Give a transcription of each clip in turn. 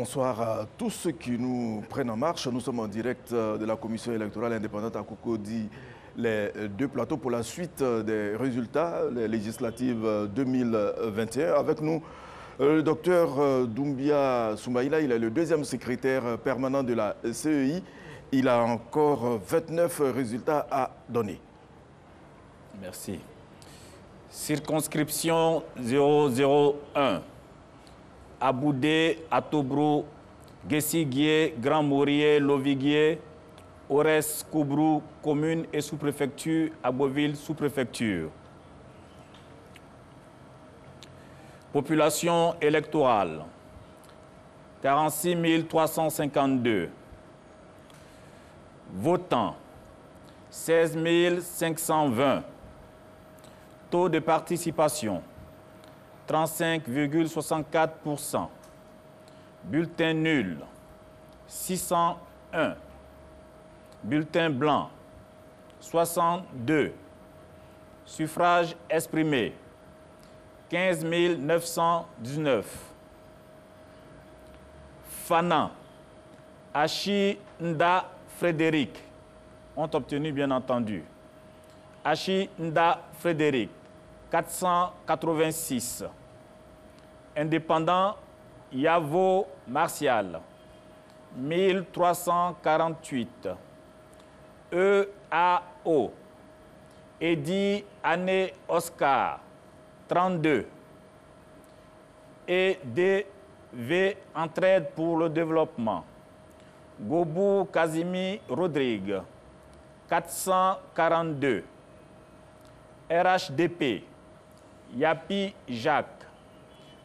Bonsoir à tous ceux qui nous prennent en marche. Nous sommes en direct de la commission électorale indépendante à Cocody, les deux plateaux pour la suite des résultats les législatives 2021. Avec nous, le docteur Doumbia Soumaïla, il est le deuxième secrétaire permanent de la CEI. Il a encore 29 résultats à donner. Merci. Circonscription 001. Aboudé, Atobrou, Guessiguier, Grand Maurier, Loviguier, Ores, Koubrou, commune et sous-préfecture, Aboville, sous-préfecture. Population électorale, 46 352. Votants, 16 520. Taux de participation, 35,64%. Bulletin nul, 601. Bulletin blanc, 62. Suffrage exprimé, 15 919. Fanan, Achi Nda Frédéric ont obtenu bien entendu. Achi Nda Frédéric, 486. Indépendant, Yavo Martial, 1348. EAO, Edi Ané Oscar, 32. EDV Entraide pour le développement, Gobou Kazimi Rodrigue, 442. RHDP, Yapi Jacques,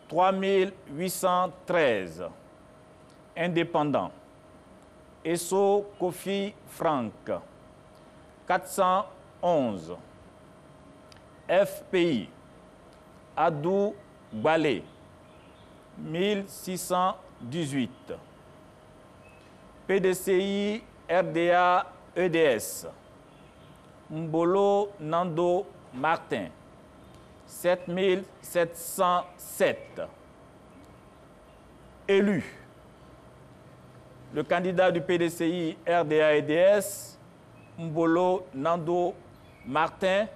3813. Indépendant, Esso Kofi Franck, 411. FPI, Adou Balé, 1618. PDCI RDA EDS, Mbolo Nando Martin, 7707. Élu. Le candidat du PDCI RDA-EDS, Mbolo Nando Martin,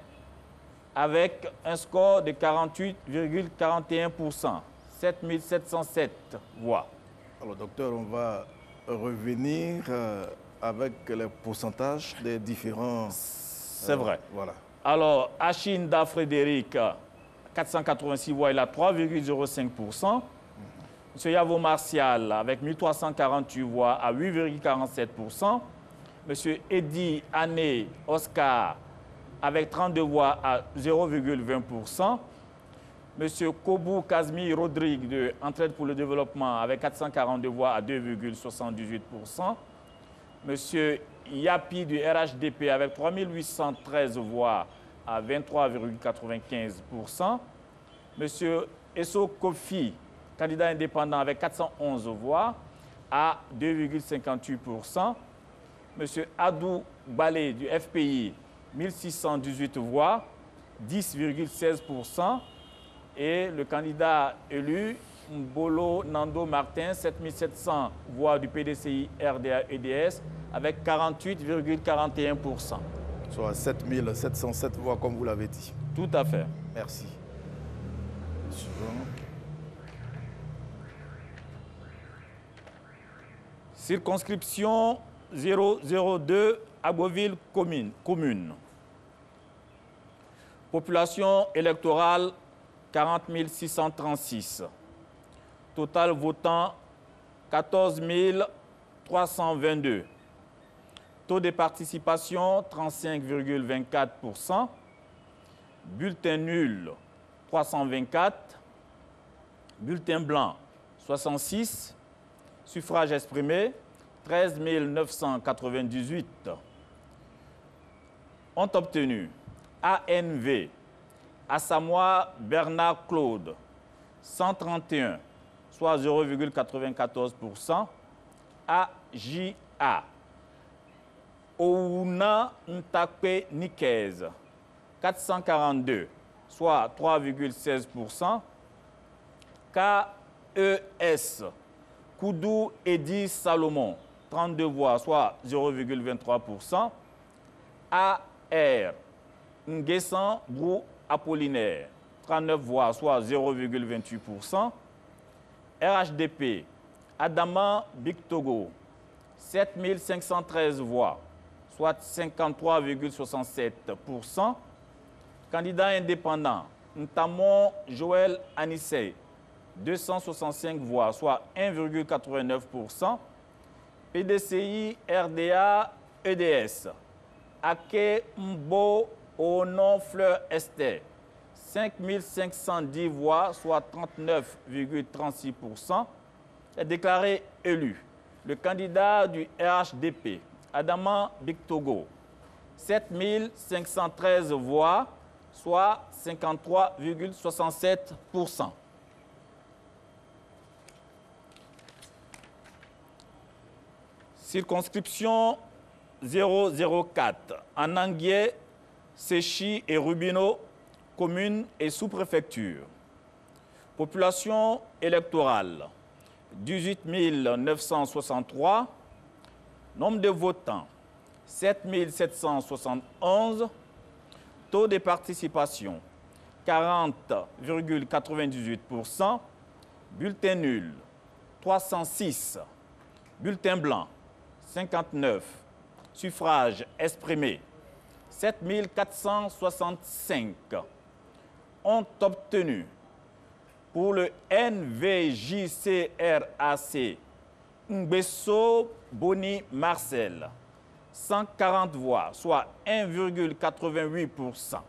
avec un score de 48,41%, 7707 voix. Alors, docteur, on va revenir avec les pourcentages des différents... C'est vrai. Voilà. Alors, Achinda Frédéric, 486 voix, il a 3,05%. M. Yavo Martial, avec 1348 voix, à 8,47%. M. Edi Ané Oscar, avec 32 voix, à 0,20%. M. Kobou Kazmi Rodrigue, de Entraide pour le développement, avec 442 voix, à 2,78%. M. Yapi du RHDP, avec 3813 voix, à 23,95%. M. Esso Kofi, candidat indépendant avec 411 voix, à 2,58%. M. Adou Balé du FPI, 1618 voix, 10,16%. Et le candidat élu, Mbolo Nando Martin, 7700 voix du PDCI RDA-EDS, avec 48,41%. Soit 7707 voix, comme vous l'avez dit. Tout à fait. Merci. Suivant. Circonscription 002, Aboville commune. Population électorale 40 636. Total votant 14 322. Taux de participation 35,24%. Bulletin nul 324. Bulletin blanc 66. Suffrage exprimé 13 998. Ont obtenu ANV, Assamoah Bernard Claude, 131, soit 0,94%. AJA, Ouna Ntakpe Nikez, 442, soit 3,16%. KES, Koudou Edi Salomon, 32 voix, soit 0,23%. AR Nguessan Brou Apollinaire, 39 voix, soit 0,28%. RHDP Adama Bictogo, 7513 voix, soit 53,67%. Candidat indépendant, Ntamon Joël Anissé, 265 voix, soit 1,89%. PDCI RDA EDS, Ake Mbo Onon Fleur Esther, 5510 voix, soit 39,36%, est déclaré élu. Le candidat du RHDP, Adama Bictogo, 7513 voix, soit 53,67%. Circonscription 004, Ananguier, Séchi et Rubino, communes et sous-préfecture. Population électorale, 18 963. Nombre de votants, 7 771. Taux de participation, 40,98%. Bulletin nul, 306. Bulletin blanc, 59. Suffrages exprimés, 7 465. Ont obtenu pour le NVJCRAC Ngbesso Boni Marcel, 140 voix, soit 1,88%.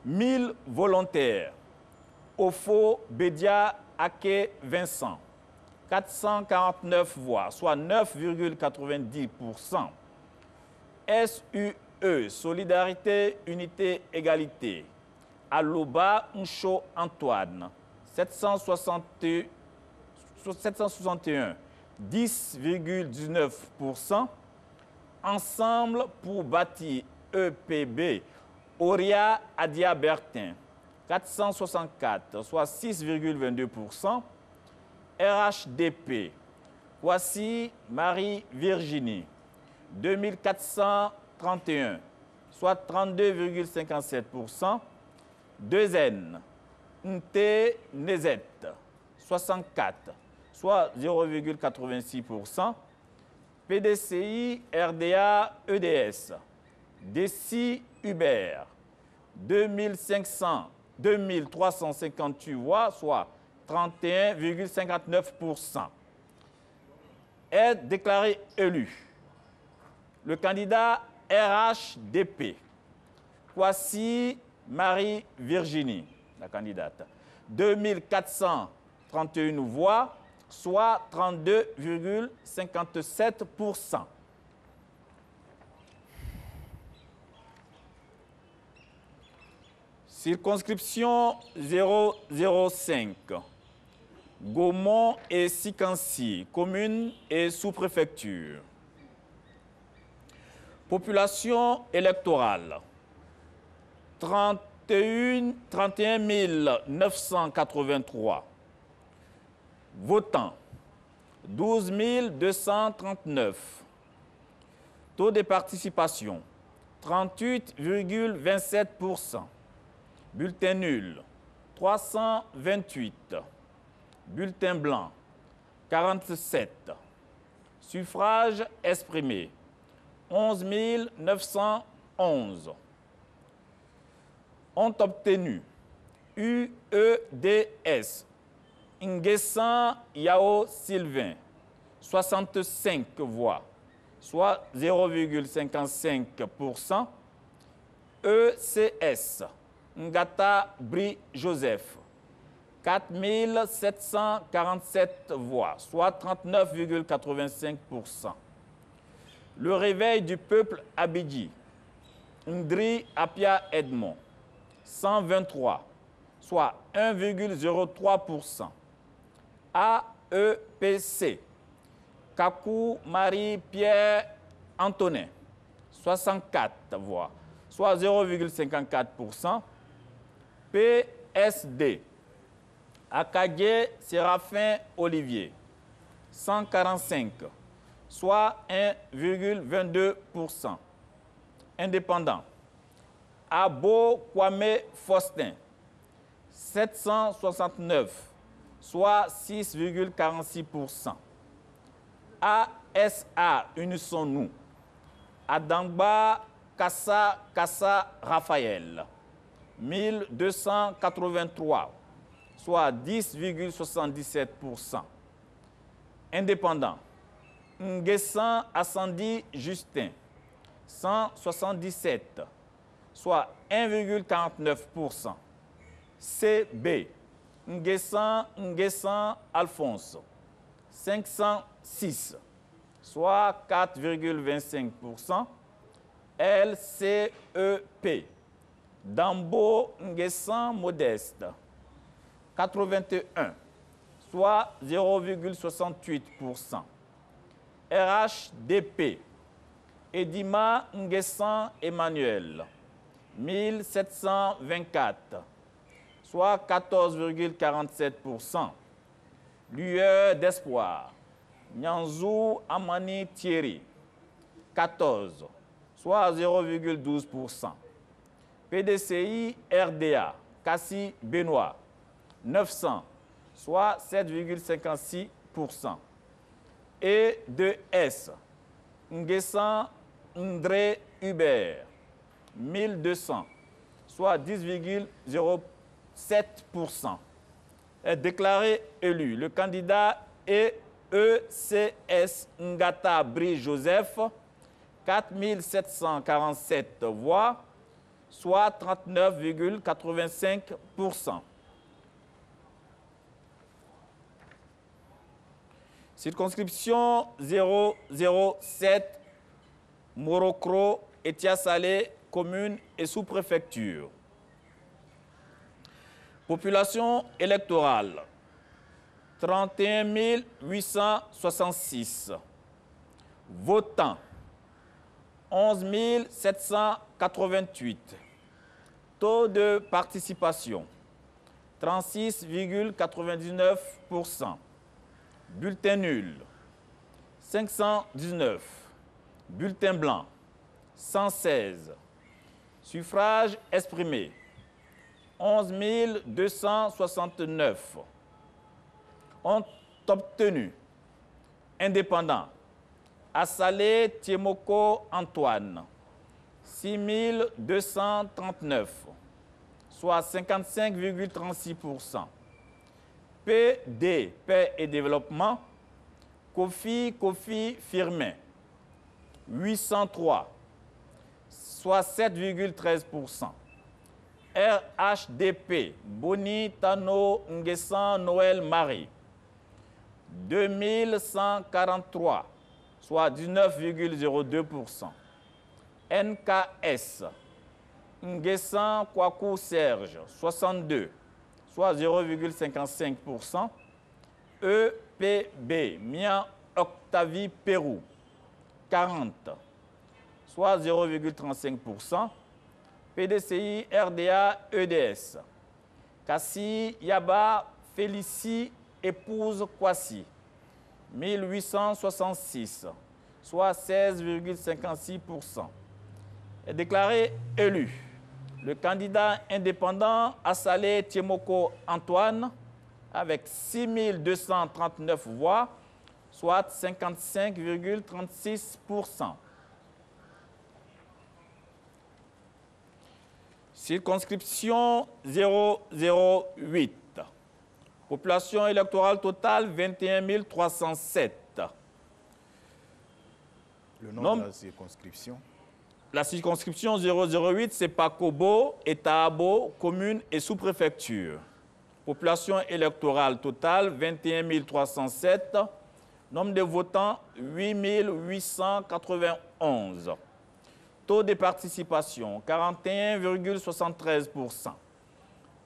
1000 volontaires. Ofo Bedia Ake Vincent, 449 voix, soit 9,90%. SUE, Solidarité, Unité, Égalité, Aloba Ncho Antoine, 761, 10,19%. Ensemble pour bâtir EPB, Oria Adia Bertin, 464, soit 6,22%. RHDP, voici Marie-Virginie, 2431, soit 32,57%. 2N, Nte Nezet, 64, soit 0,86%. PDCI RDA EDS, Desi Hubert, 2358 voix, soit 31,59%. Est déclaré élu. Le candidat RHDP, voici Marie-Virginie, la candidate, 2431 voix, soit 32,57%. Circonscription 005, Gaumont et Sikansi, communes et sous-préfecture. Population électorale, 31 983. Votants, 12 239. Taux de participation, 38,27%. Bulletin nul, 328. Bulletin blanc, 47. Suffrages exprimés, 11 911. Ont obtenu UEDS, Nguessan Yao Sylvain, 65 voix, soit 0,55%. ECS, Ngata Bri Joseph, 4747 voix, soit 39,85%. Le réveil du peuple Abidji, Ndri Apia Edmond, 123, soit 1,03%. AEPC, Kakou Marie-Pierre Antonin, 64 voix, soit 0,54%. PSD, Akadje Séraphin Olivier, 145, soit 1,22%. Indépendant. Abo Kwame Faustin, 769, soit 6,46%. ASA Unissons-nous. Adangba Kassa Raphaël, 1283, soit 10,77%. Indépendant. Nguessan Assandi Justin, 177, soit 1,49%. CB. Nguessan Alphonse, 506, soit 4,25%. LCEP. Dambo Nguessan Modeste, 81, soit 0,68%. RHDP. Edima Nguessan Emmanuel, 1724, soit 14,47%. Lueur d'espoir. Nyanzou Amani Thierry, 14, soit 0,12%. PDCI RDA, Kassi Benoît, 900, soit 7,56%. E2S, Nguessan Ndré Hubert, 1200, soit 10,07%. Est déclaré élu. Le candidat est ECS Ngata Bri Joseph, 4747 voix, soit 39,85%. Circonscription 007, Morocro, Etia-Salé, commune et sous-préfecture. Population électorale, 31 866. Votants, 11 788. Taux de participation, 36,99%. Bulletin nul, 519. Bulletin blanc, 116. Suffrage exprimé, 11 269. Ont obtenu. Indépendant. Assalé Tiemoko Antoine, 6 239, soit 55,36%. PD, Paix et Développement, Kofi Firmin, 803, soit 7,13%. RHDP, Boni Tano Nguessan Noël Marie, 2143, soit 19,02%. NKS, Nguessan Kwaku Serge, 62, soit 0,55%. EPB, Mian Octavie Pérou, 40, soit 0,35%. PDCI RDA EDS, Kassi Yaba Félicie épouse Kwasi, 1866, soit 16,56%. Est déclaré élu. Le candidat indépendant Assalé Tiemoko Antoine, avec 6 239 voix, soit 55,36%. Circonscription 008. Population électorale totale 21 307. Le nom de la circonscription? La circonscription 008, c'est Pakobo, Etaabo, commune et sous-préfecture. Population électorale totale 21 307. Nombre de votants 8 891. Taux de participation 41,73%.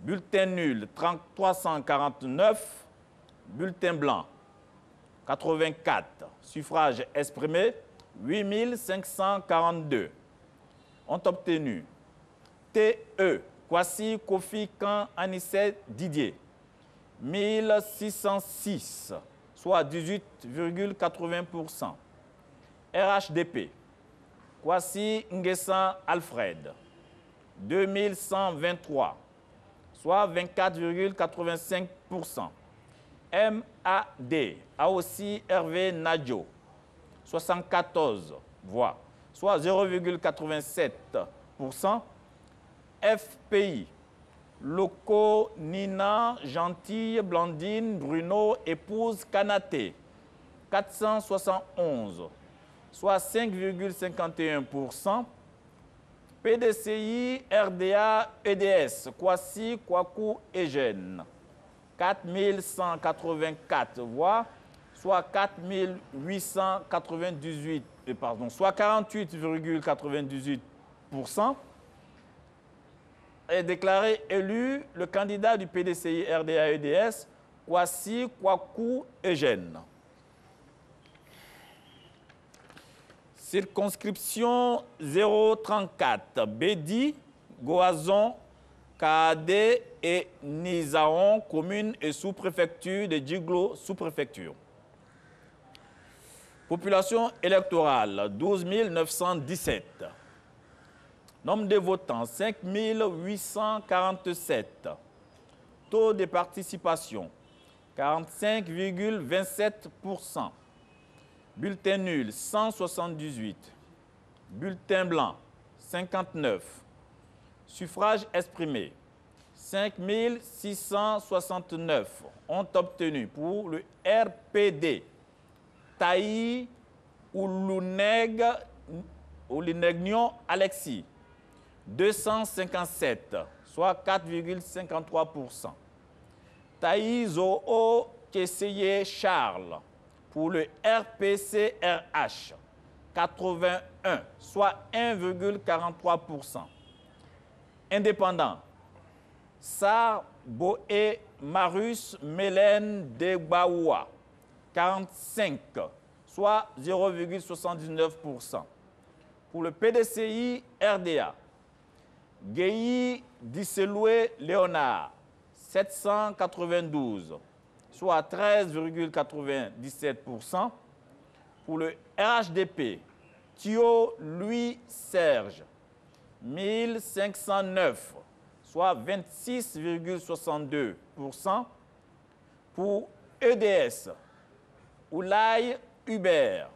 Bulletin nul 349. Bulletin blanc 84. Suffrage exprimé 8 542. Ont obtenu TE, Kwasi Kofi Kan Anissé Didier, 1606, soit 18,80%. RHDP, Kwasi Nguessan Alfred, 2123, soit 24,85%. MAD, Aossi Hervé Nadjo, 74 voix, soit 0,87%. FPI, Loco Nina Gentille Blandine Bruno épouse Kanaté, 471, soit 5,51%. PDCI RDA EDS, Kwasi Kwaku Eugène, 4184 voix, soit 48,98%. Est déclaré élu le candidat du PDCI RDA EDS, Kwasi Kwaku Eugène. Circonscription 034, Bédi, Goazon, Kaadé et Nizaon, commune et sous-préfecture de Djiglo, sous-préfecture. Population électorale, 12 917. Nombre de votants, 5 847. Taux de participation, 45,27%. Bulletin nul, 178. Bulletin blanc, 59. Suffrage exprimé, 5 669 ont obtenu pour le RPD. Taï Oulinegnion Alexis, 257, soit 4,53%. Taï Zoo Kesseye Charles, pour le RPCRH, 81, soit 1,43%. Indépendant, Sar Boé Marus Mélène Degbaoua, 45, soit 0,79%. Pour le PDCI RDA, Guéhi Disseloué Léonard, 792, soit 13,97%. Pour le RHDP, Thio Louis Serge, 1509, soit 26,62%. Pour EDS, Oulaye Hubert,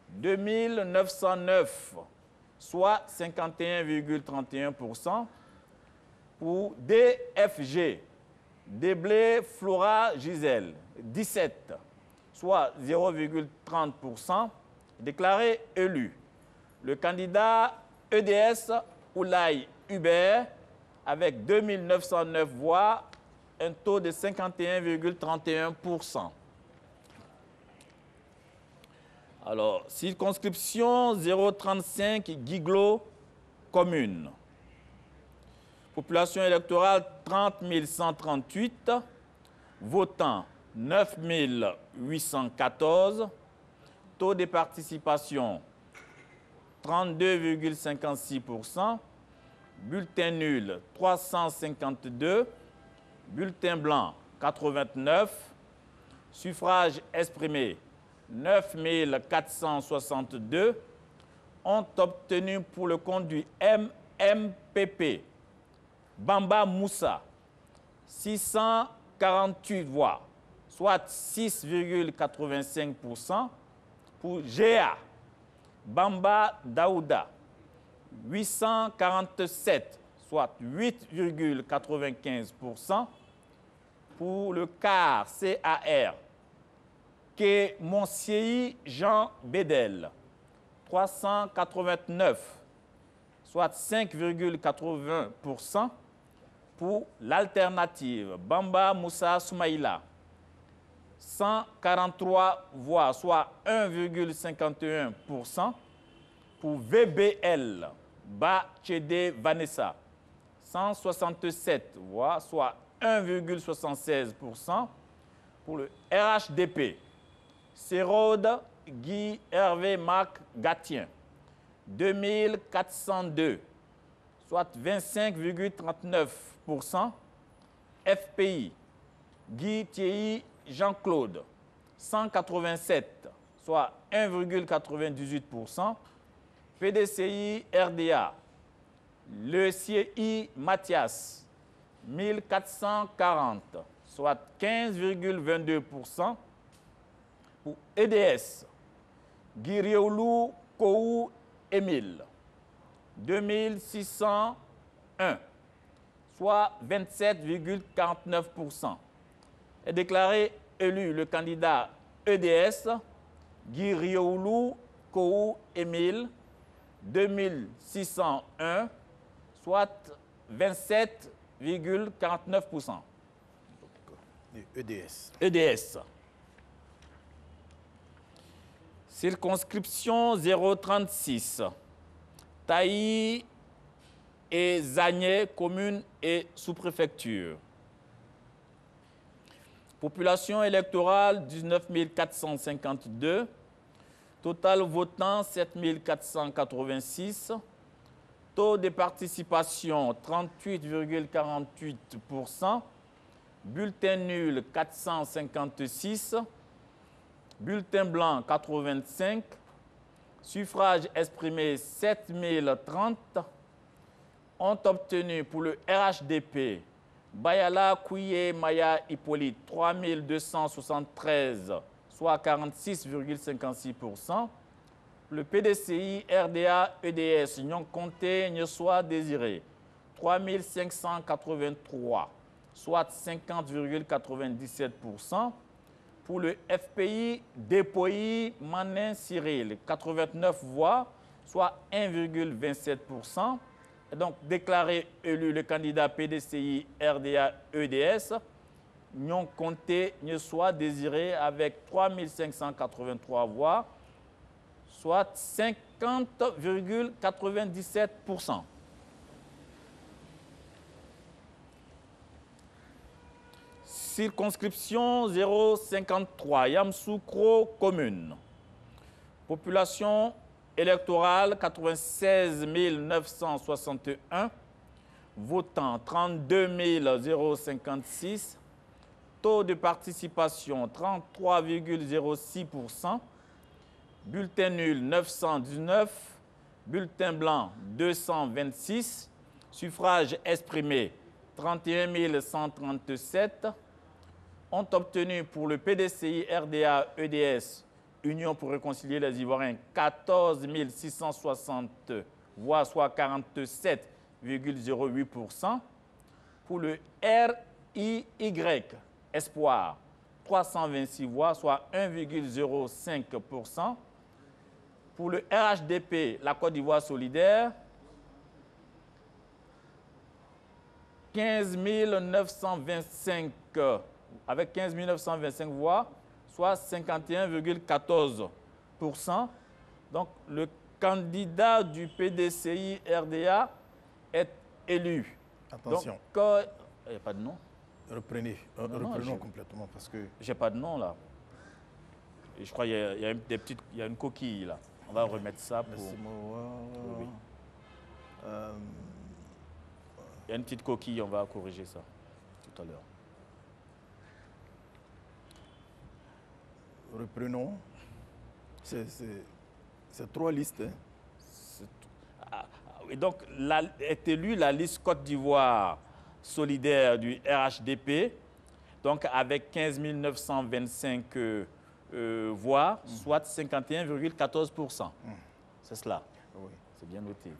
2909, soit 51,31%. Pour DFG, Déblé Flora Gisèle, 17, soit 0,30%, déclaré élu. Le candidat EDS Oulaye Hubert, avec 2909 voix, un taux de 51,31%. Alors, circonscription 035, Guiglo, commune. Population électorale 30 138, votants 9 814, taux de participation 32,56%, bulletin nul 352, bulletin blanc 89, suffrage exprimé 9 462, ont obtenu pour le compte du MMPP Bamba Moussa, 648 voix, soit 6,85%. Pour GA, Bamba Daouda, 847, soit 8,95%. Pour le CAR, Ké Monsiei Jean Bédel, 389, soit 5,80%. Pour l'alternative, Bamba Moussa Soumaïla, 143 voix, soit 1,51%. Pour VBL, Bachede Vanessa, 167 voix, soit 1,76%. Pour le RHDP, Sérode Guy Hervé Marc Gatien, 2402, soit 25,39%. FPI, Guy Thierry Jean-Claude, 187, soit 1,98%. PDCI RDA, le CI Mathias, 1440, soit 15,22%. Pour EDS, Guirioulou Kou Émile, 2601, soit 27,49%. Est déclaré élu le candidat EDS, Guirioulou Kou Émile, 2601, soit 27,49%. EDS. EDS. Circonscription 036, Taï et Zagné, commune et sous-préfecture. Population électorale 19 452, total votant 7 486, taux de participation 38,48%, bulletin nul 456, bulletin blanc 85, suffrage exprimé 7030, ont obtenu pour le RHDP Bayala Kouye Maya Hippolyte 3273, soit 46,56%. Le PDCI RDA EDS Nyon Comté Nyessoa Désiré 3583, soit 50,97%. Pour le FPI Dépoi Manin Cyril 89 voix, soit 1,27%. Et donc déclaré élu le candidat PDCI RDA EDS, Nyon Comté Nyessoa Désiré avec 3583 voix, soit 50,97%. Circonscription 053, Yamsoukro commune. Population électorale 96 961, votant 32 056, taux de participation 33,06%, bulletin nul 919, bulletin blanc 226, suffrage exprimé 31 137, ont obtenu pour le PDCI RDA EDS Union pour réconcilier les Ivoiriens 14 660 voix, soit 47,08%. Pour le RIY Espoir, 326 voix, soit 1,05%. Pour le RHDP, la Côte d'Ivoire solidaire, 15 925, avec 15 925 voix, soit 51,14%. Donc, le candidat du PDCI RDA est élu. Attention. Donc, il n'y a pas de nom. Reprenons complètement parce que... J'ai pas de nom là. Et je crois qu'il y a il y a une coquille là. On va remettre ça pour... Oui. Il y a une petite coquille, on va corriger ça tout à l'heure. Reprenons. C'est 3 listes. Hein. Et donc, est élue la liste Côte d'Ivoire solidaire du RHDP, donc avec 15 925 voix, soit 51,14%. C'est cela. Oui. C'est bien noté.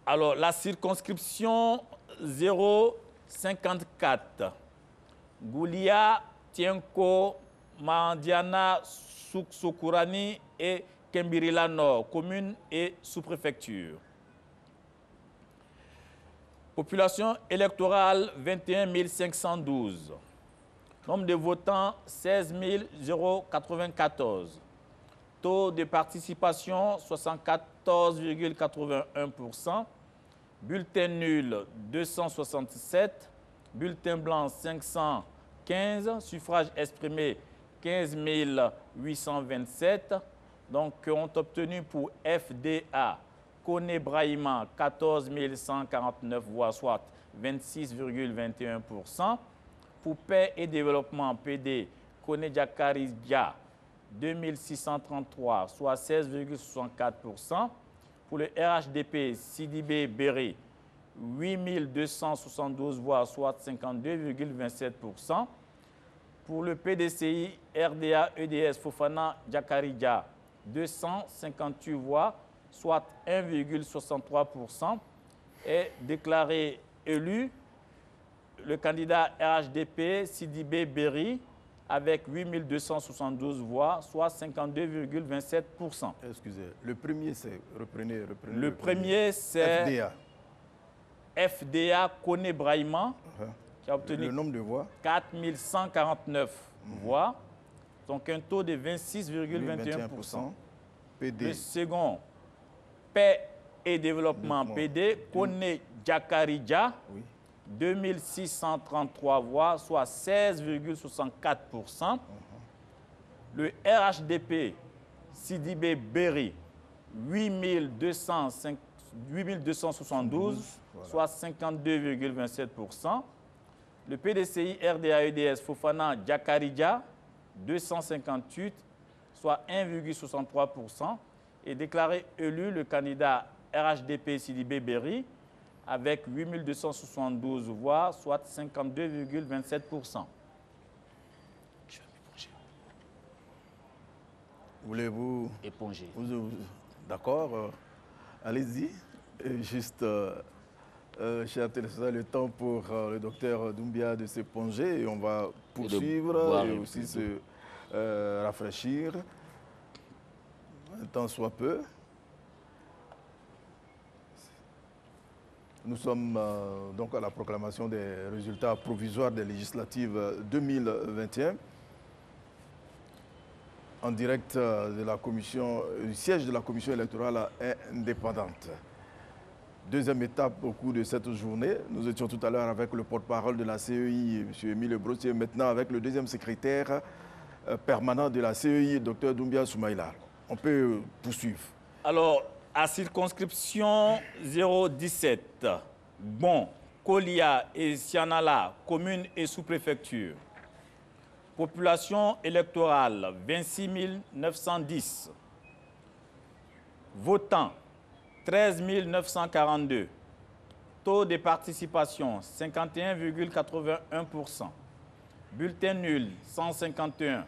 Alors, la circonscription 054, Goulia, Tienko, Mandiana, Souksokourani et Kembirila Nord, commune et sous-préfecture. Population électorale 21 512. Nombre de votants 16 094. Taux de participation 74,81%. Bulletin nul 267. Bulletin blanc 515. Suffrage exprimé 15 827. Donc, ont obtenu pour FDA Kone Brahima 14 149 voix, soit 26,21%. Pour paix et développement, PD, Kone Jakarija, 2633, soit 16,64%. Pour le RHDP, Sidibé Berry, 8272 voix, soit 52,27%. Pour le PDCI, RDA, EDS, Fofana, Jakarija, 258 voix, soit 1,63%. Est déclaré élu le candidat RHDP, Sidibé Berry, avec 8272 voix, soit 52,27%. Excusez, le premier c'est, reprenez. Le premier c'est FDA. FDA Kone Brahima, qui a obtenu le nombre de voix 4149 voix, donc un taux de 26,21%. PD. Le second, Paix et développement, PD, Kone Jakarija, Oui. 2633 voix, soit 16,64%. Le RHDP, Sidibé Berry, 8272, soit 52,27%. Le PDCI RDA EDS Fofana Jakarija, 258, soit 1,63%. Et déclaré élu le candidat RHDP Sidibé Berry, avec 8272 voix, soit 52,27%. Voulez-vous éponger? D'accord, allez-y. Juste, cher téléspectateur, le temps pour le docteur Doumbia de s'éponger et on va poursuivre et aussi se rafraîchir, un temps soit peu. Nous sommes donc à la proclamation des résultats provisoires des législatives 2021 en direct de la commission, du siège de la commission électorale indépendante. Deuxième étape au cours de cette journée, nous étions tout à l'heure avec le porte-parole de la CEI, M. Émile Brossier, maintenant avec le deuxième secrétaire permanent de la CEI, Dr Doumbia Soumaïla. On peut poursuivre. Alors, à circonscription 017, Bon, Kolia et Sianala, communes et sous-préfecture. Population électorale, 26 910. Votants, 13 942. Taux de participation, 51,81%. Bulletin nul, 151.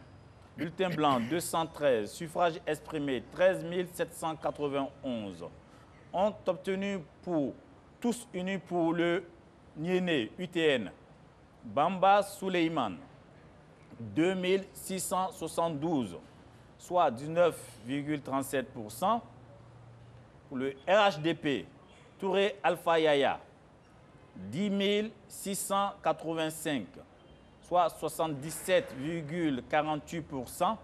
Bulletin blanc, 213. Suffrage exprimé, 13 791. Ont obtenu pour tous unis pour le Niéné, UTN, Bamba Souleyman, 2672, soit 19,37%. Pour le RHDP, Touré Alpha Yaya, 10 685, soit 77,48%.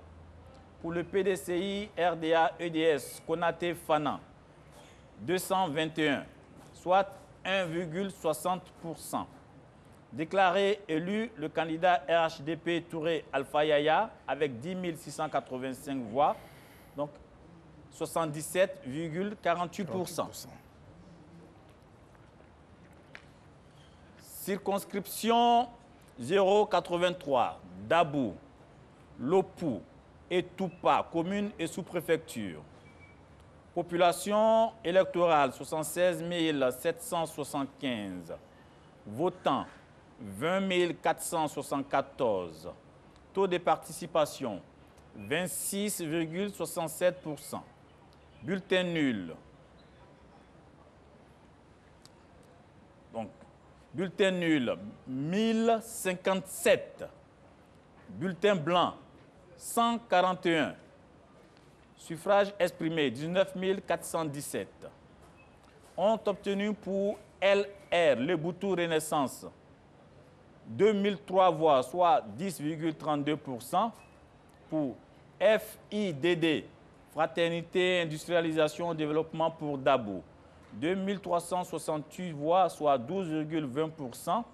Pour le PDCI RDA EDS Konaté Fana, 221, soit 1,60%. Déclaré élu le candidat RHDP Touré Alpha Yaya avec 10 685 voix, donc 77,48%. Circonscription 083, Dabou, Lopou et Toupa, communes et sous-préfecture. Population électorale 76 775. Votants 20 474. Taux de participation 26,67%. Bulletin nul. Donc, bulletin nul 1057. Bulletin blanc 141. Suffrage exprimé, 19 417. Ont obtenu pour LR, le Boutou Renaissance, 2003 voix, soit 10,32%. Pour FIDD, Fraternité, Industrialisation, Développement pour Dabou, 2368 voix, soit 12,20%.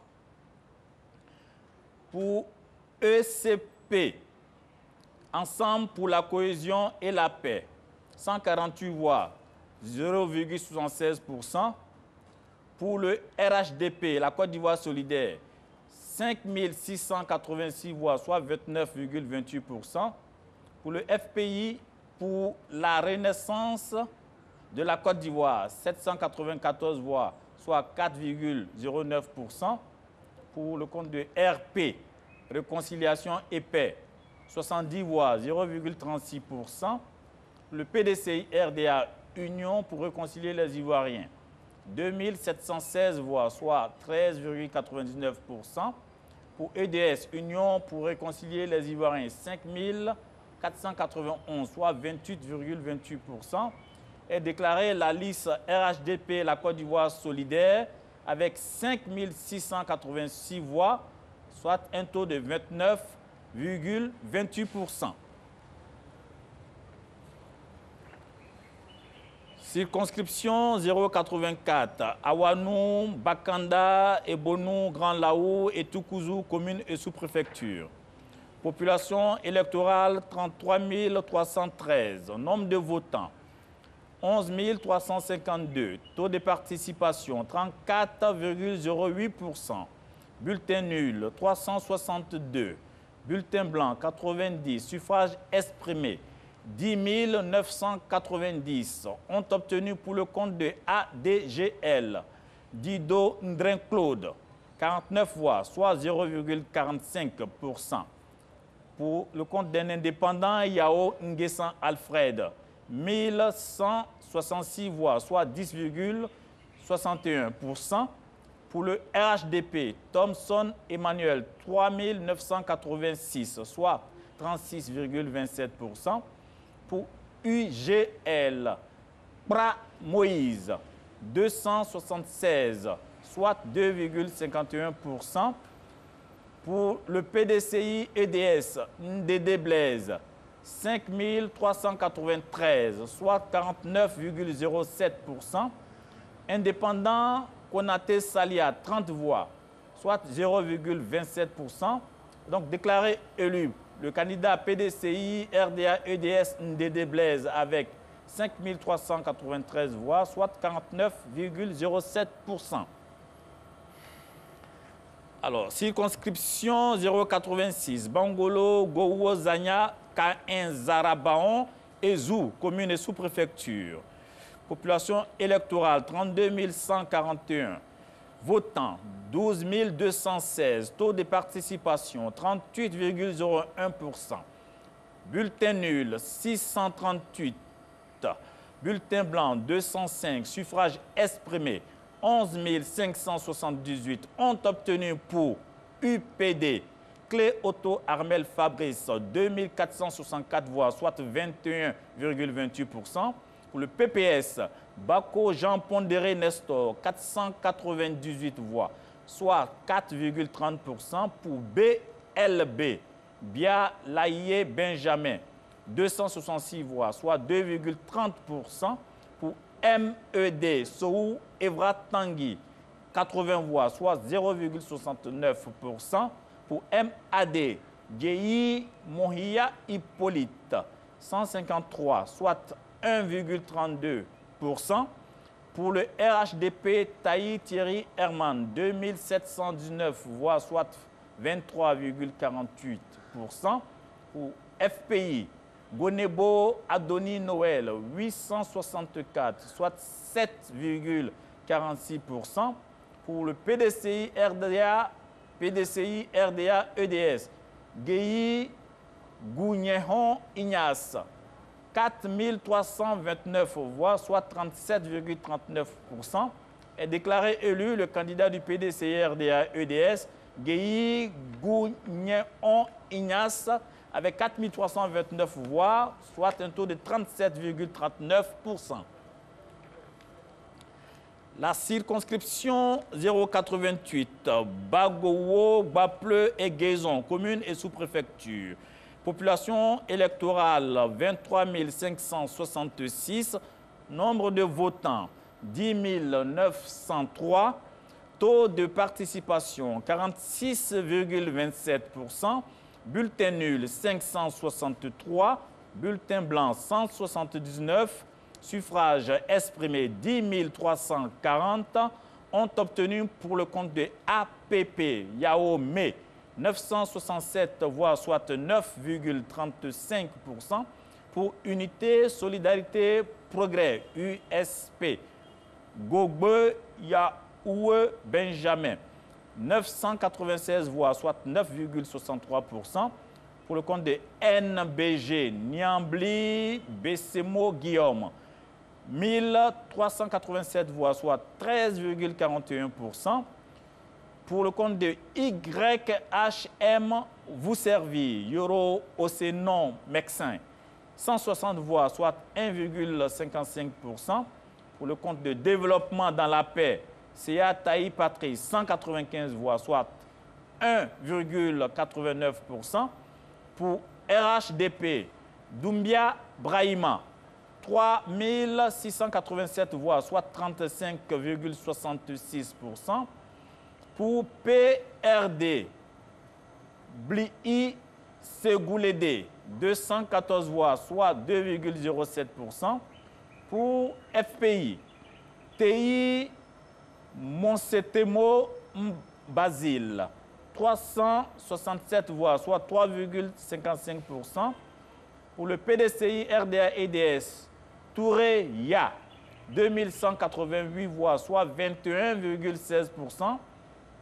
Pour ECP, Ensemble pour la cohésion et la paix, 148 voix, 0,76%. Pour le RHDP, la Côte d'Ivoire solidaire, 5 686 voix, soit 29,28%. Pour le FPI, pour la renaissance de la Côte d'Ivoire, 794 voix, soit 4,09%. Pour le compte de RP, Réconciliation et Paix, 70 voix, 0,36%. Le PDCI RDA, Union pour réconcilier les Ivoiriens, 2716 voix, soit 13,99%. Pour EDS, Union pour réconcilier les Ivoiriens, 5491, soit 28,28%. Et déclaré la liste RHDP, la Côte d'Ivoire solidaire, avec 5686 voix, soit un taux de 29,28%. Circonscription 084, Awanou, Bakanda, Ebonou, Grand Laou et Toukouzou, communes et sous-préfecture. Population électorale 33 313. Nombre de votants 11 352. Taux de participation 34,08%. Bulletin nul 362. Bulletin blanc 90. Suffrage exprimé 10 990 ont obtenu pour le compte de ADGL, Dido Ndren Claude, 49 voix, soit 0,45%. Pour le compte d'un indépendant, Yao Nguessan Alfred, 1166 voix, soit 10,61%. Pour le RHDP, Thomson Emmanuel, 3986, soit 36,27%. Pour UGL, Pra Moïse, 276, soit 2,51%. Pour le PDCI EDS, Ndédé Blaise, 5393, soit 49,07%. Indépendant, Konaté Salia, 30 voix, soit 0,27%. Donc déclaré élu. Le candidat PDCI, RDA, EDS, Ndédé Blaise avec 5393 voix, soit 49,07%. Alors, circonscription 086, Bangolo, Gowo, Zanya, K1, Zarabaon et Zou, commune et sous-préfecture. Population électorale 32 141. Votants 12 216. Taux de participation 38,01%. Bulletin nul 638. Bulletin blanc 205. Suffrage exprimé 11 578 ont obtenu pour UPD. Clé Auto Armel Fabrice 2464 voix, soit 21,28%. Pour le PPS, Bako Jean Pondéré Nestor, 498 voix, soit 4,30%. Pour BLB, Bia Laïe Benjamin, 266 voix, soit 2,30%. Pour MED, Sou Evra Tanguy, 80 voix, soit 0,69%. Pour MAD, Djeyi Mohia Hippolyte, 153, soit 1,32%. Pour le RHDP, Taï Thierry Herman, 2719 voix, soit 23,48%. Pour FPI, Gonebo Adoni Noël, 864, soit 7,46%. Pour le PDCI RDA, EDS, Guéhi Gougnéhon Ignace, 4329 voix, soit 37,39%. Est déclaré élu le candidat du PDCI RDA EDS, Guéhi Gougnéhon Ignace, avec 4329 voix, soit un taux de 37,39%. La circonscription 088, Bagowo, Bapleu et Guézon, commune et sous-préfecture. Population électorale 23 566. Nombre de votants 10 903. Taux de participation 46,27%. Bulletin nul 563. Bulletin blanc 179. Suffrage exprimé 10 340 ont obtenu pour le compte de APDGL NPP Yaomé, 967 voix, soit 9,35%. Pour Unité Solidarité Progrès, USP, Gogbe Yaoue Benjamin, 996 voix, soit 9,63%. Pour le compte de NBG, Niambli Bessemo Guillaume, 1387 voix, soit 13,41%. Pour le compte de YHM Vous Servir, Yoro Océnon Mexin, 160 voix, soit 1,55%. Pour le compte de développement dans la paix, CA Taï Patrice, 195 voix, soit 1,89%. Pour RHDP, Doumbia Brahima, 3687 voix, soit 35,66%. Pour PRD, Bli Segoulédé, 214 voix, soit 2,07%. Pour FPI, TI Monsetemo Basile, 367 voix, soit 3,55%. Pour le PDCI RDA-EDS, Touré Ya, 2188 voix, soit 21,16%.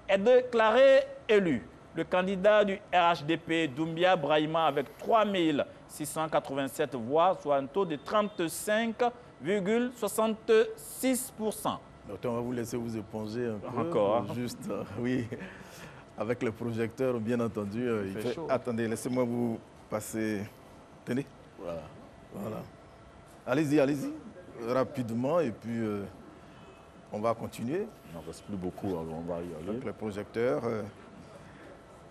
Est déclaré élu le candidat du RHDP Doumbia Brahima avec 3687 voix, soit un taux de 35,66%. Docteur, on va vous laisser vous éponger un peu. Encore. Juste, oui, avec le projecteur, bien entendu. Il fait chaud. Attendez, laissez-moi vous passer. Tenez. Voilà. Voilà. Allez-y, allez-y, rapidement, et puis on va continuer. Il n'en reste plus beaucoup, alors on va y aller. Avec le projecteur.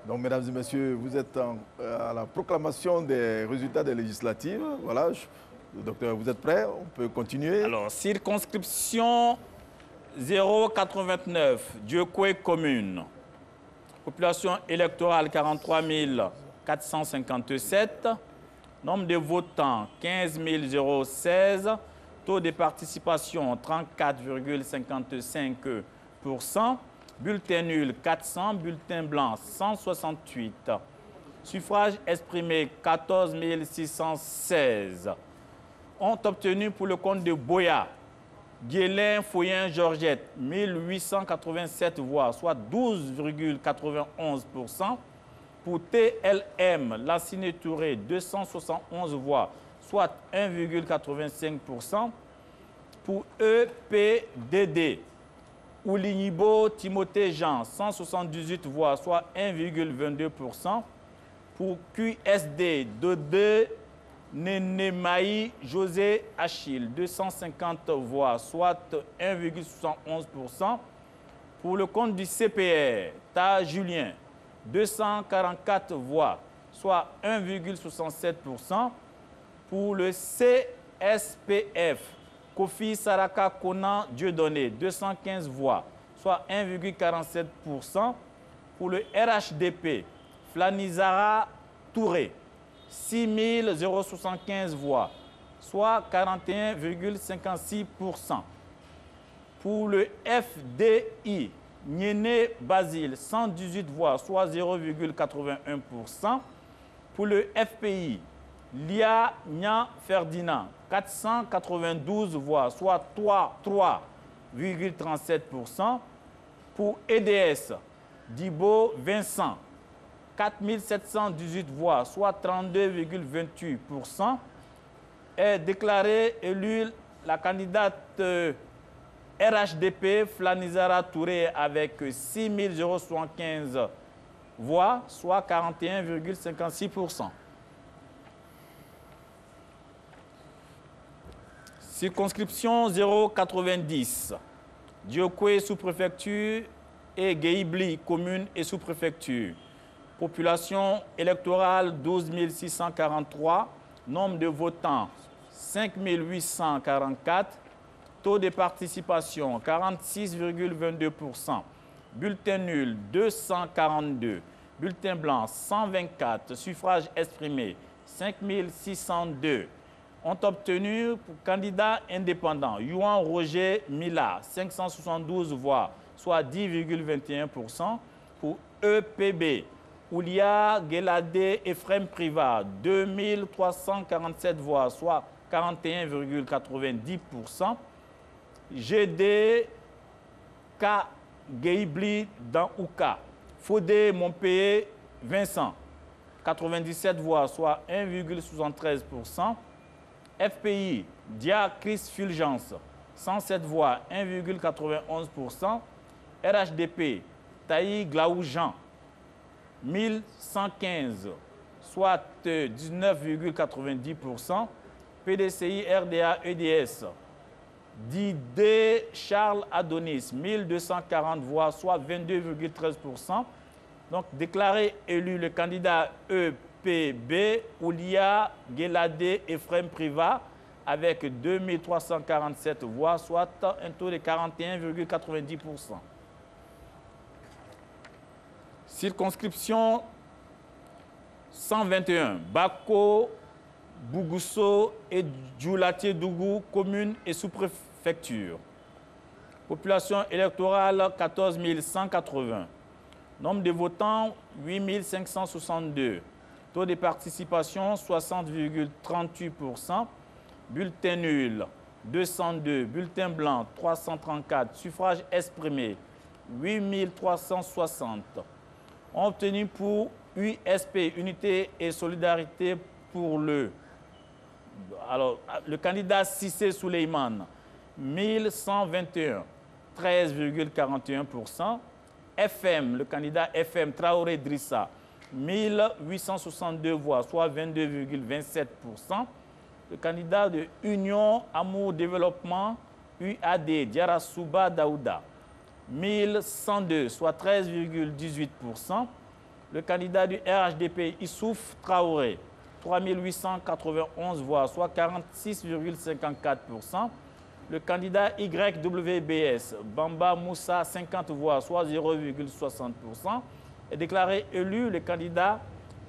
Donc, mesdames et messieurs, vous êtes à la proclamation des résultats des législatives. Voilà, docteur, vous êtes prêt? On peut continuer. Alors, circonscription 089, Dieucoué commune. Population électorale 43 457. Nombre de votants 15 016. Taux de participation 34,55%. Bulletin nul 400. Bulletin blanc 168. Suffrage exprimé 14 616. Ont obtenu pour le compte de Boya, Guélin Fouyen Georgette, 1887 voix, soit 12,91%. Pour TLM, Lassine Touré, 271 voix, soit 1,85%. Pour EPDD, Oulinibo Timothée Jean, 178 voix, soit 1,22%. Pour QSD, Dode Nenemaï José Achille, 250 voix, soit 1,71%. Pour le compte du CPR, Ta Julien, 244 voix, soit 1,67%. Pour le CSPF, Kofi Saraka Konan Dieudonné, 215 voix, soit 1,47%. Pour le RHDP, Flanizara Touré, 6 075 voix, soit 41,56%. Pour le FDI, Niéné Basile, 118 voix, soit 0,81%. Pour le FPI, Lia Nyan Ferdinand, 492 voix, soit 3,37%. Pour EDS, Dibo Vincent, 4718 voix, soit 32,28%. Est déclarée élue la candidate RHDP Flanizara Touré avec 6 075 voix, soit 41,56%. Circonscription 090, Dieucoué sous-préfecture et Guéibli, commune et sous-préfecture. Population électorale 12 643, nombre de votants 5 844, taux de participation 46,22%, bulletin nul 242, bulletin blanc 124, suffrage exprimé 5 602. Ont obtenu pour candidat indépendant Yuan Roger Mila, 572 voix, soit 10,21%. Pour EPB, Oulia Gelade Ephraim Priva, 2347 voix, soit 41,90%. GD K Geibli dans Ouka, Fodé Montpellier Vincent, 97 voix, soit 1,73%. FPI Dia Chris Fulgence, 107 voix, 1,91%. RHDP Taï Glaou Jean, 1115, soit 19,90%. PDCI RDA EDS, Didé Charles Adonis, 1240 voix, soit 22,13%. Donc, déclaré élu le candidat EPB, Oulia Gelade Ephraim Priva, avec 2347 voix, soit un taux de 41,90%. Circonscription 121, Bako, Bougousso et Djoulatier-Dougou, communes et sous-préfecture. Population électorale 14 180. Nombre de votants 8 562. Taux de participation 60,38%. Bulletin nul 202. Bulletin blanc 334. Suffrage exprimé 8 360. Obtenu pour USP, Unité et Solidarité pour le candidat Sissé Souleyman, 1121, 13,41%. FM, le candidat FM Traoré Drissa, 1862 voix, soit 22,27%. Le candidat de Union Amour Développement, UAD, Diarasouba Daouda, 1102, soit 13,18%. Le candidat du RHDP, Issouf Traoré, 3891 voix, soit 46,54%. Le candidat YWBS, Bamba Moussa, 50 voix, soit 0,60%. Est déclaré élu le candidat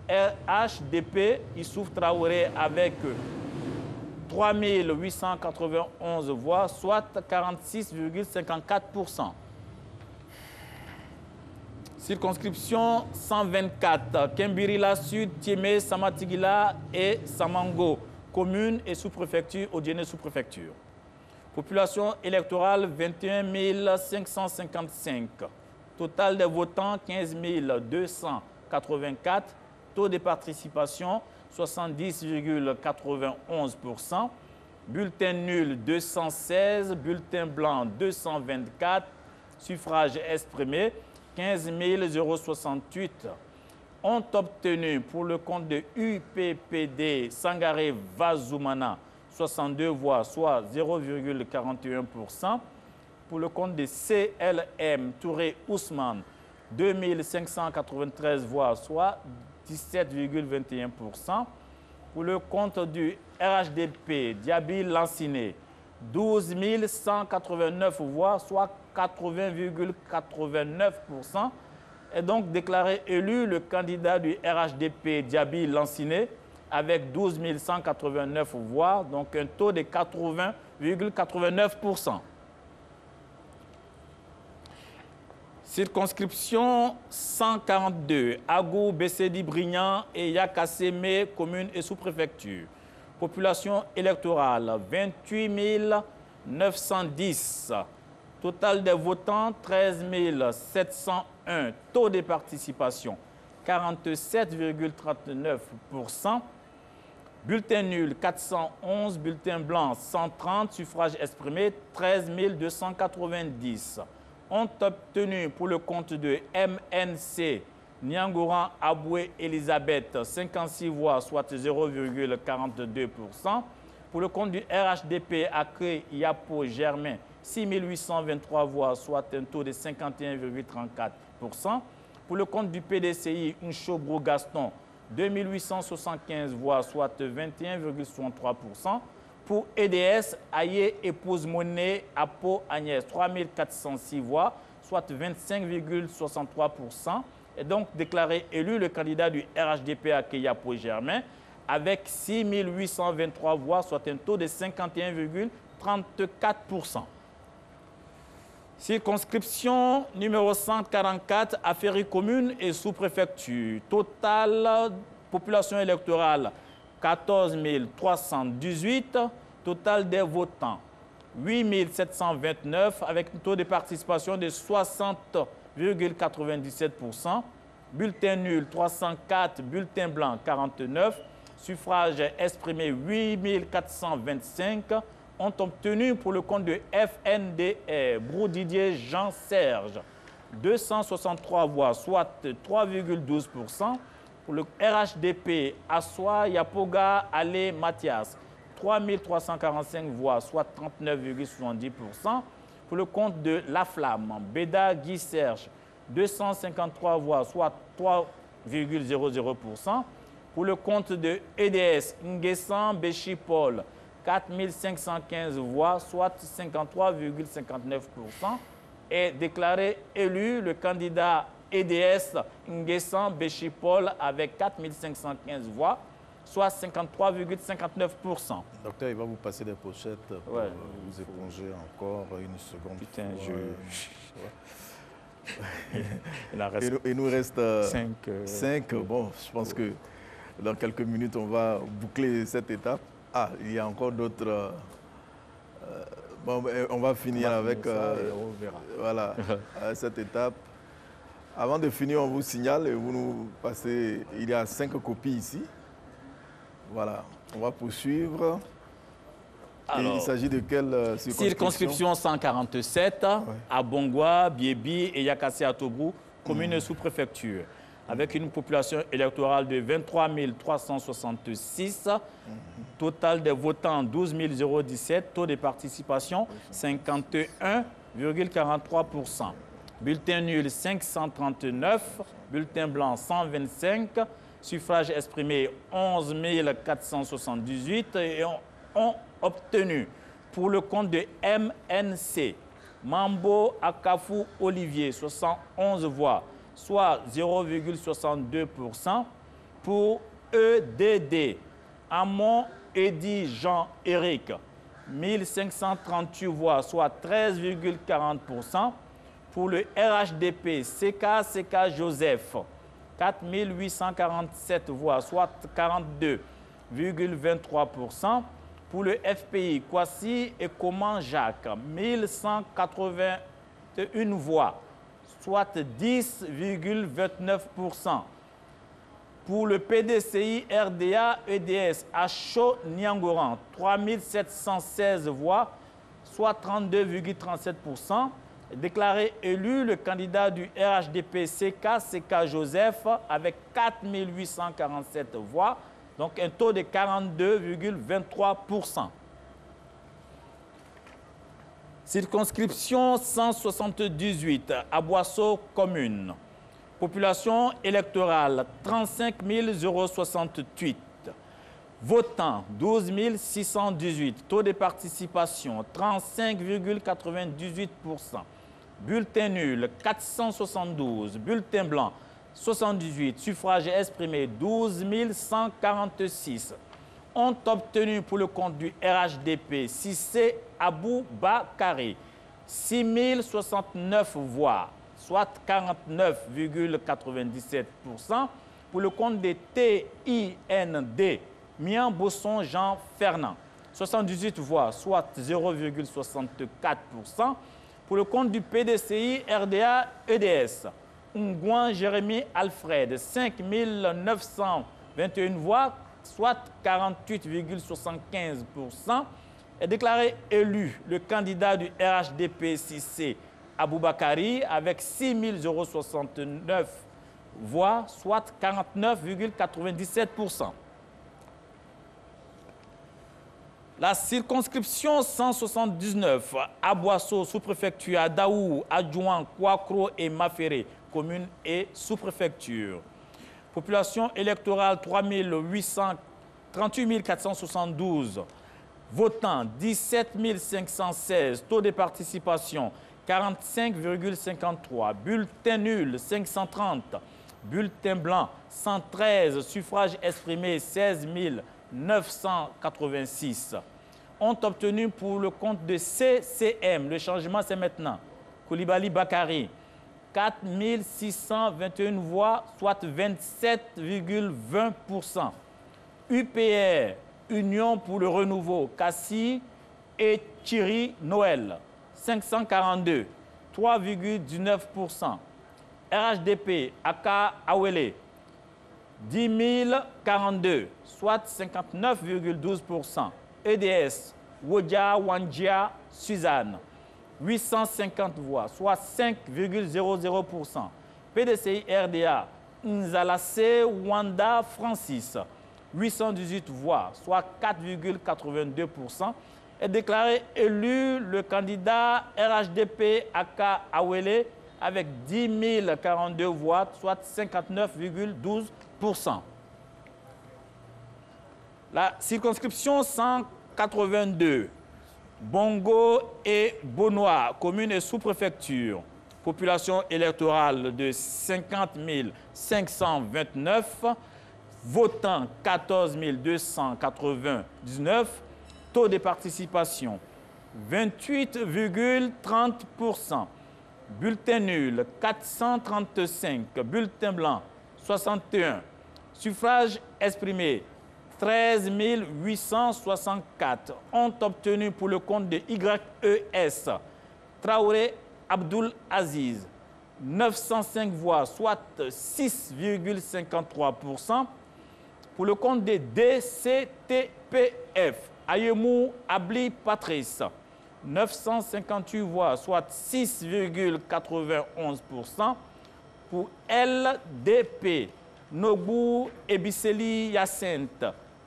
RHDP, Issouf Traoré, avec 3891 voix, soit 46,54%. Circonscription 124, Kembirila Sud, Tiémé, Samatigila et Samango, communes et sous-préfecture, Odiéné sous-préfecture. Population électorale 21 555. Total des votants 15 284. Taux de participation 70,91%. Bulletin nul 216. Bulletin blanc 224. Suffrage exprimé 15 068. Ont obtenu pour le compte de UPPD Sangaré Vazoumana 62 voix, soit 0,41%. Pour le compte de CLM Touré Ousmane, 2593 voix, soit 17,21%. Pour le compte du RHDP Diaby Lanciné, 12 189 voix, soit 80,89%. Est donc déclaré élu le candidat du RHDP Diaby Lanciné avec 12 189 voix, donc un taux de 80,89%. Circonscription 142, Agou, Bessedi, Brignan et Yakasseme, communes et sous-préfecture. Population électorale 28 910. Total des votants 13 701. Taux de participation 47,39%. Bulletin nul 411. Bulletin blanc 130. Suffrage exprimé 13 290. Ont obtenu pour le compte de MNC Niangouran Aboué Elisabeth 56 voix, soit 0,42%. Pour le compte du RHDP Acré Yapo Germain 6823 voix, soit un taux de 51,34%. Pour le compte du PDCI Nchobrou Gaston, 2875 voix, soit 21,63%. Pour EDS, Aye Épouse Monnaie Apo Agnès, 3406 voix, soit 25,63%. Et donc déclaré élu le candidat du RHDP Acré Yapo Germain avec 6823 voix, soit un taux de 51,34%. Circonscription numéro 144, Affaires communes et sous-préfecture. Total population électorale 14 318. Total des votants 8 729 avec un taux de participation de 60,97%. Bulletin nul 304, bulletin blanc 49. Suffrage exprimé 8 425. Ont obtenu pour le compte de FNDR, Broudidier Jean-Serge, 263 voix, soit 3,12%. Pour le RHDP, Assoa Yapoga Ale Mathias, 3345 voix, soit 39,70%. Pour le compte de La Flamme, Béda Guy Serge, 253 voix, soit 3,00%. Pour le compte de EDS, Nguessan Béchi Paul, 4515 voix, soit 53,59%, est déclaré élu le candidat EDS Nguessan Béchi Paul avec 4515 voix, soit 53,59%. Docteur, il va vous passer des pochettes pour vous éponger encore une seconde. Putain, Il nous reste 5. Bon, je pense que dans quelques minutes, on va boucler cette étape. Ah, il y a encore d'autres. Bon, on va finir avec voilà, cette étape. Avant de finir, on vous signale et vous nous passez. Il y a 5 copies ici. Voilà, on va poursuivre. Alors, il s'agit de quelle circonscription 147, à Bongwa, Biebi et Yakassi Atobrou, commune sous-préfecture, avec une population électorale de 23 366, total des votants 12 017, taux de participation 51,43%. Bulletin nul 539, bulletin blanc 125, suffrage exprimé 11 478 et ont obtenu pour le compte de MNC, Mambo Akafou Olivier, 71 voix, soit 0,62%. Pour EDD, Amon Eddy Jean-Éric, 1538 voix, soit 13,40%. Pour le RHDP, CK Joseph, 4847 voix, soit 42,23%. Pour le FPI, Kwasi et Coman Jacques, 1181 voix, soit 10,29%. Pour le PDCI RDA EDS Acho Niangoran, 3716 voix, soit 32,37%. Déclaré élu le candidat du RHDP CK Joseph avec 4847 voix, donc un taux de 42,23%. Circonscription 178, Aboisseau commune. Population électorale 35 068. Votants 12 618. Taux de participation 35,98%. Bulletin nul 472. Bulletin blanc 78. Suffrage exprimé 12 146. Ont obtenu pour le compte du RHDP Cissé Abou Bakari 6 069 voix, soit 49,97%. Pour le compte des TIND, Mian Bosson Jean Fernand, 78 voix, soit 0,64%. Pour le compte du PDCI RDA EDS, Ngouan Jérémy Alfred, 5 921 voix, soit 48,75%, est déclaré élu le candidat du RHDP Cissé Aboubakari avec 6 069 voix, soit 49,97%. La circonscription 179, Aboisseau, sous-préfecture, à Daou, Adjouan, Kouakro et Maféré, commune et sous-préfecture. Population électorale 38 472. Votants 17 516. Taux de participation 45,53. Bulletin nul 530. Bulletin blanc 113. Suffrage exprimé 16 986. Ont obtenu pour le compte de CCM, le changement c'est maintenant, Koulibaly Bakary, 4 621 voix, soit 27,20%. UPR, Union pour le renouveau, Kassi et Thierry Noël, 542, 3,19%. RHDP, Aka Awele, 10 042, soit 59,12%. EDS, Wodja Wanjia Suzanne, 850 voix, soit 5,00%. PDCI RDA, Nzalase Wanda Francis, 818 voix, soit 4,82%, est déclaré élu le candidat RHDP Aka Awele avec 10 042 voix, soit 59,12%. La circonscription 182, Bongo et Bonois, commune et sous-préfecture, population électorale de 50 529, votants 14 299, taux de participation 28,30%, bulletin nul 435, bulletin blanc 61, suffrage exprimé 13 864 ont obtenu pour le compte de YES Traoré Abdul Aziz 905 voix, soit 6,53%. Pour le compte de DCTPF, Ayemou Abli Patrice 958 voix, soit 6,91%. Pour LDP, Nogou Ebiseli Yacinthe,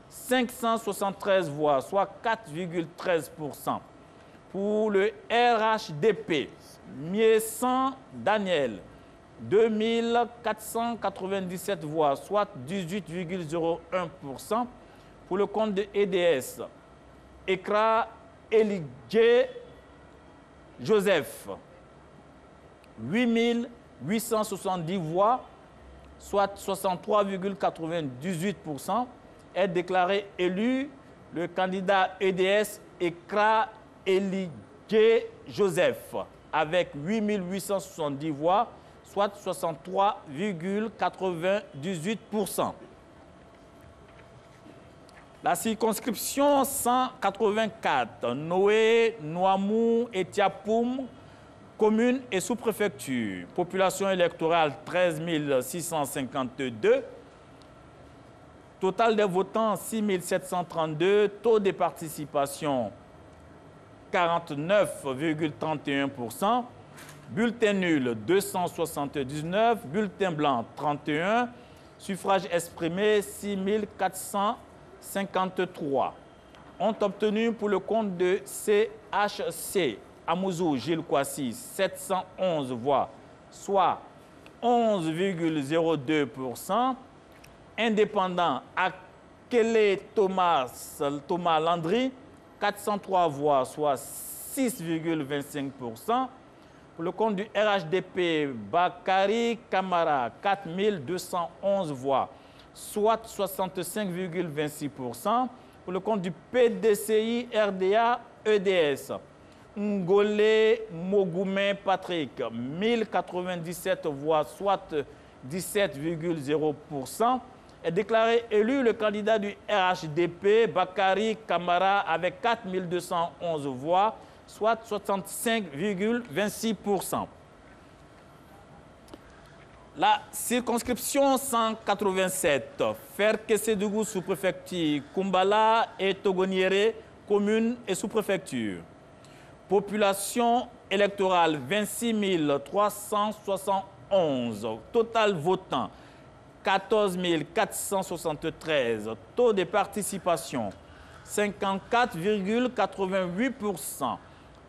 573 voix, soit 4,13%. Pour le RHDP, Miessan Daniel, 2497 voix, soit 18,01%. Pour le compte de EDS, Ekra Eligé Joseph, 8870 voix, soit 63,98%, est déclaré élu le candidat EDS Ekra Eligé Joseph avec 8870 voix, soit 63,98%. La circonscription 184, Noé, Noamou et Tiapoum, commune et sous-préfecture, population électorale 13 652, total des votants 6 732, taux de participation 49,31%, bulletin nul 279, bulletin blanc 31, suffrage exprimé 6 453. Ont obtenu pour le compte de CHC Amouzou Gilles Kwasi 711 voix, soit 11,02%. Indépendant Akele Thomas Landry, 403 voix, soit 6,25%. Pour le compte du RHDP, Bakary Kamara, 4211 voix, soit 65,26%. Pour le compte du PDCI RDA EDS, Ngolé Mogoumen Patrick, 1097 voix, soit 17,0%. Est déclaré élu le candidat du RHDP, Bakary Kamara, avec 4211 voix, soit 65,26%. La circonscription 187, Ferkessédougou sous-préfecture, Kumbala et Togoniéré, commune et sous-préfecture. Population électorale 26 371, total votant 14 473, taux de participation 54,88%,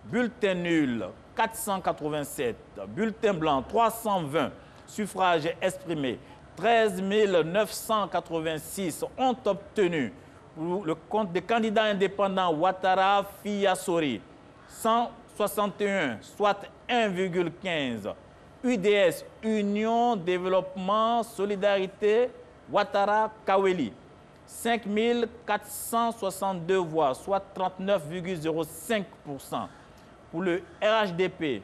bulletin nul 487, bulletin blanc 320, suffrage exprimé 13 986 ont obtenu pour le compte des candidats indépendants Ouattara Fiasori 161, soit 1,15%. UDS, Union Développement Solidarité Ouattara Kaweli, 5 462 voix, soit 39,05%. Pour le RHDP,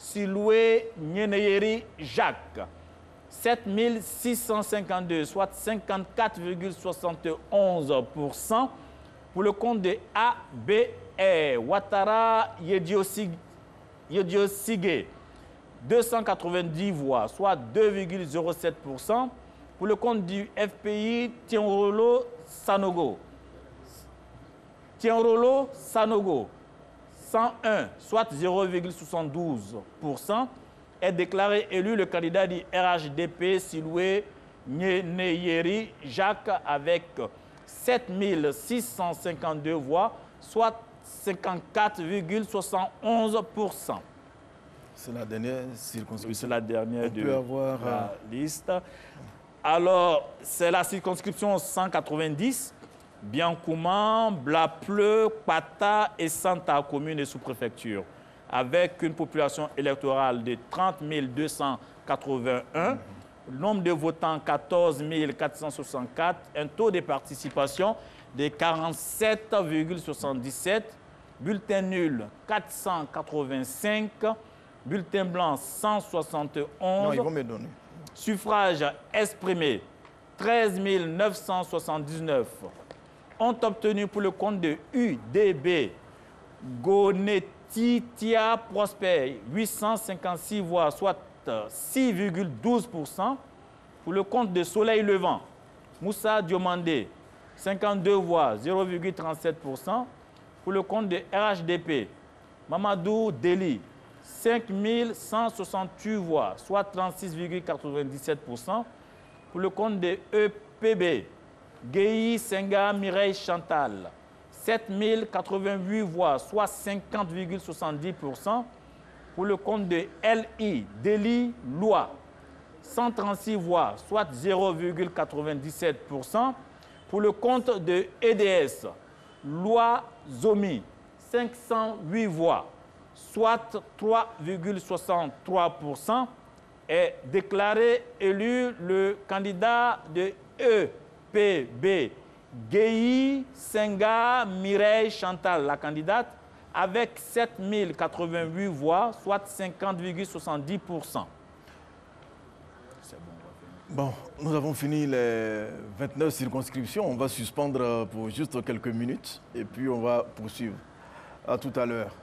Siloué Nyeneyeri Jacques, 7 652, soit 54,71%. Pour le compte de ABR, Ouattara Yediosige, 290 voix, soit 2,07%. Pour le compte du FPI, Tienrolo Sanogo, 101, soit 0,72%, est déclaré élu le candidat du RHDP Siloué Nyeneyeri Jacques avec 7 652 voix, soit 54,71%. C'est la dernière circonscription. C'est la dernière de la liste. Alors, c'est la circonscription 190, Biankouman, Blapleu, Pata et Santa, communes et sous-préfectures, avec une population électorale de 30 281, nombre de votants 14 464, un taux de participation de 47,77, bulletin nul 485, bulletin blanc 171. Non, ils vont me donner. Suffrage exprimé 13 979 ont obtenu pour le compte de UDB Gonetitia Prosper 856 voix, soit 6,12%. Pour le compte de Soleil Levant, Moussa Diomandé 52 voix, 0,37%. Pour le compte de RHDP, Mamadou Deli 5 168 voix, soit 36,97%. Pour le compte de EPB, Guéhi Senga Mireille Chantal, 7 088 voix, soit 50,70%. Pour le compte de LI, Deli Loi, 136 voix, soit 0,97%. Pour le compte de EDS, Loi Zomi, 508 voix, soit 3,63%, est déclaré élu le candidat de EPB, Guéhi Senga Mireille Chantal, la candidate, avec 7 088 voix, soit 50,70%. Bon, nous avons fini les 29 circonscriptions. On va suspendre pour juste quelques minutes et puis on va poursuivre. À tout à l'heure.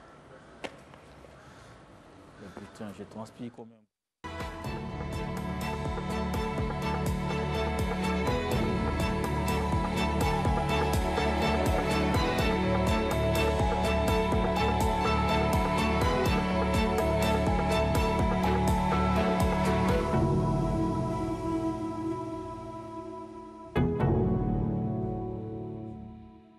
Putain, je transpire quand même.